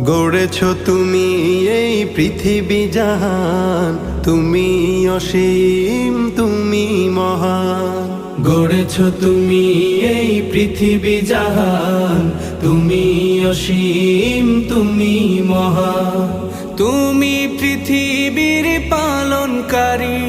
গড়েছ তুমি এই পৃথিবী জাহান, তুমি অসীম তুমি মহান। গড়েছ তুমি এই পৃথিবী জাহান, তুমি অসীম তুমি মহান। তুমি পৃথিবীর পালনকারী,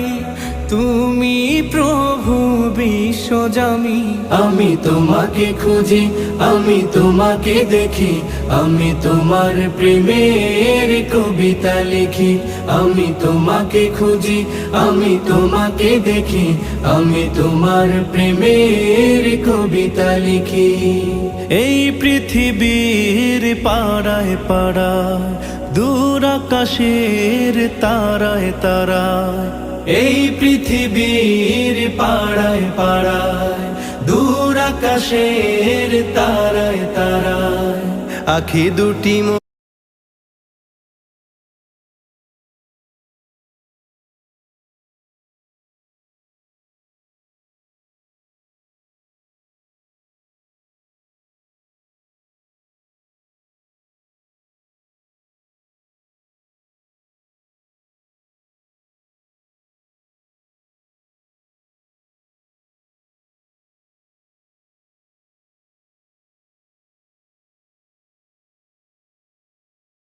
তুমি প্রভু বিশ্বজামি। আমি তোমাকে খুঁজি, আমি তোমাকে দেখি, আমি তোমার প্রেমের কবিতা লিখি। আমি তোমাকে খুঁজি, আমি তোমাকে দেখি, আমি তোমার প্রেমের কবিতা লিখি। এই পৃথিবীর পাড়ায় পাড়ায়, দূর আকাশের তারায় তারায়, এই পৃথিবীর পাড়ায় পাড়ায়, দূর আকাশের তারায় তারায়, আখি দুটি